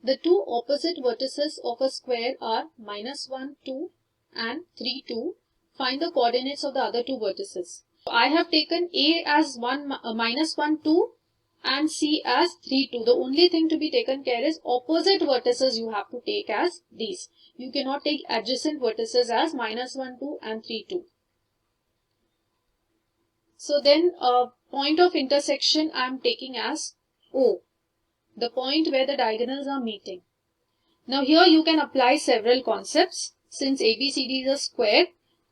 The two opposite vertices of a square are -1, 2 and 3, 2. Find the coordinates of the other two vertices. I have taken A as -1, 2 and C as 3, 2. The only thing to be taken care is opposite vertices you have to take as these. You cannot take adjacent vertices as -1, 2 and 3, 2. So then point of intersection I am taking as O, the point where the diagonals are meeting. Now here you can apply several concepts. Since ABCD is a square,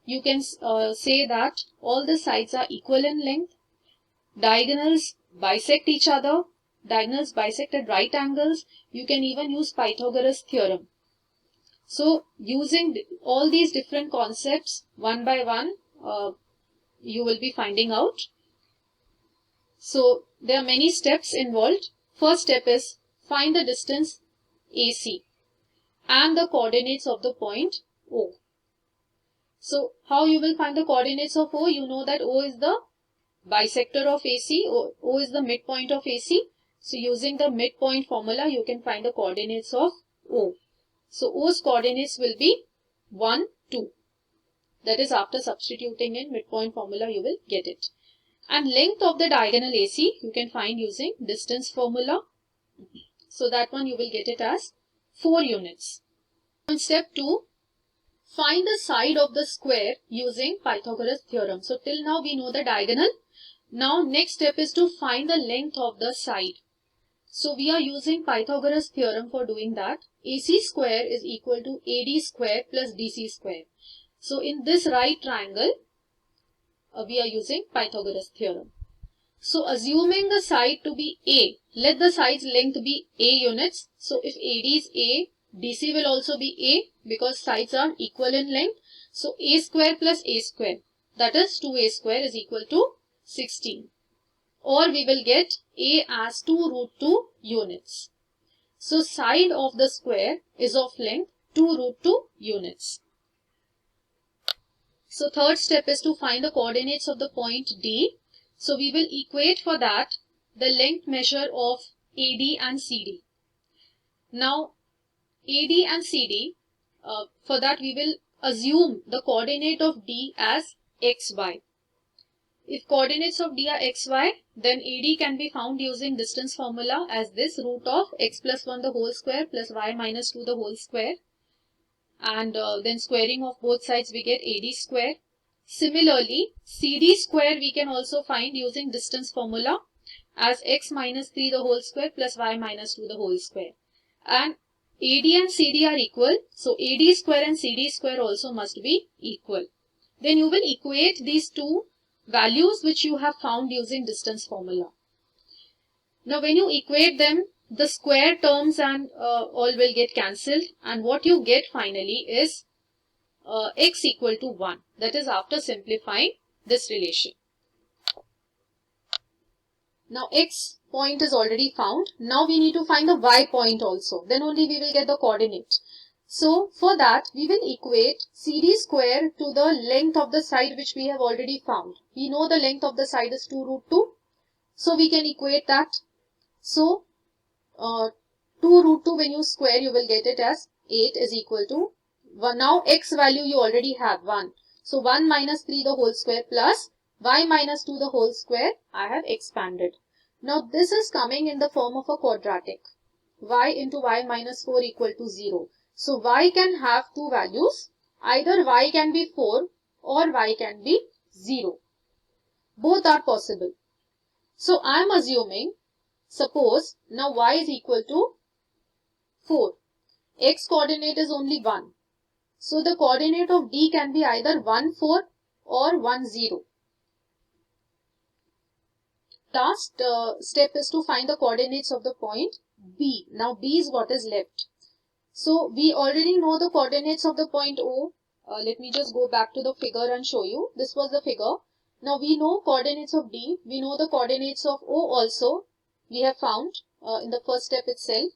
you can say that all the sides are equal in length, diagonals bisect each other, diagonals bisect at right angles. You can even use Pythagoras theorem. So using all these different concepts one by one, you will be finding out. So there are many steps involved. First step is find the distance AC and the coordinates of the point O. So how you will find the coordinates of O? You know that O is the bisector of AC, O is the midpoint of AC. So using the midpoint formula, you can find the coordinates of O. So O's coordinates will be 1, 2. That is, after substituting in midpoint formula, you will get it. And length of the diagonal AC, you can find using distance formula. So that one you will get it as 4 units. And step 2, find the side of the square using Pythagoras theorem. So till now we know the diagonal. Now next step is to find the length of the side. So we are using Pythagoras theorem for doing that. AC square is equal to AD square plus DC square. So in this right triangle, we are using Pythagoras theorem. So assuming the side to be A, let the side's length be A units. So if AD is A, DC will also be A because sides are equal in length. So A square plus A square, that is 2A square is equal to 16. Or we will get A as 2 root 2 units. So side of the square is of length 2 root 2 units. So third step is to find the coordinates of the point D. So we will equate for that the length measure of AD and CD. Now AD and CD, for that we will assume the coordinate of D as XY. If coordinates of D are XY, then AD can be found using distance formula as this, root of x plus 1 the whole square plus y minus 2 the whole square. And then squaring of both sides we get AD square. Similarly, CD square we can also find using distance formula as x minus 3 the whole square plus y minus 2 the whole square. And AD and CD are equal, so AD square and CD square also must be equal. Then you will equate these two values which you have found using distance formula. Now when you equate them, the square terms and all will get cancelled, and what you get finally is x equal to 1. That is after simplifying this relation. Now x point is already found. Now we need to find the y point also. Then only we will get the coordinate. So for that we will equate CD square to the length of the side which we have already found. We know the length of the side is 2 root 2. So we can equate that. So 2 root 2 when you square you will get it as 8 is equal to 1. Now x value you already have 1. So 1 minus 3 the whole square plus y minus 2 the whole square I have expanded. Now this is coming in the form of a quadratic. Y into y minus 4 equal to 0. So y can have two values. Either y can be 4 or y can be 0. Both are possible. So I am assuming, suppose now y is equal to 4. X coordinate is only 1. So the coordinate of D can be either 1, 4 or 1, 0. Last step is to find the coordinates of the point B. Now B is what is left. So we already know the coordinates of the point O. Let me just go back to the figure and show you. This was the figure. Now we know coordinates of D. We know the coordinates of O also. We have found in the first step itself.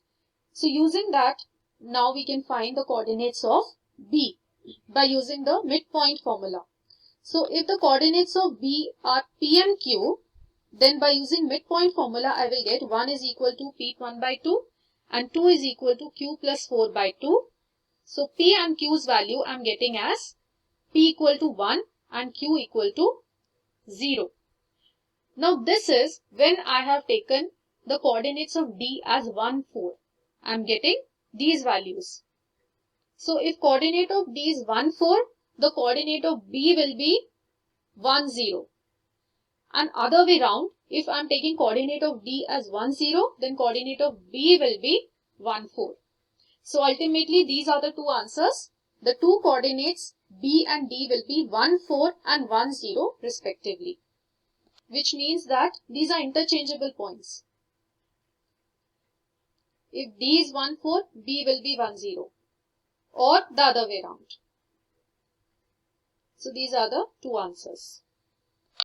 So using that, now we can find the coordinates of B by using the midpoint formula. So if the coordinates of B are P and Q, then by using midpoint formula I will get 1 is equal to P1 by 2 and 2 is equal to q plus 4 by 2. So p and q's value I am getting as p equal to 1 and q equal to 0. Now this is when I have taken the coordinates of D as 1, 4. I am getting these values. So if coordinate of D is 1, 4, the coordinate of B will be 1, 0. And other way round, if I am taking coordinate of D as 1, 0, then coordinate of B will be 1, 4. So ultimately these are the two answers. The two coordinates B and D will be 1, 4 and 1, 0 respectively, which means that these are interchangeable points. If D is 1, 4, B will be 1, 0, or the other way around. So these are the two answers.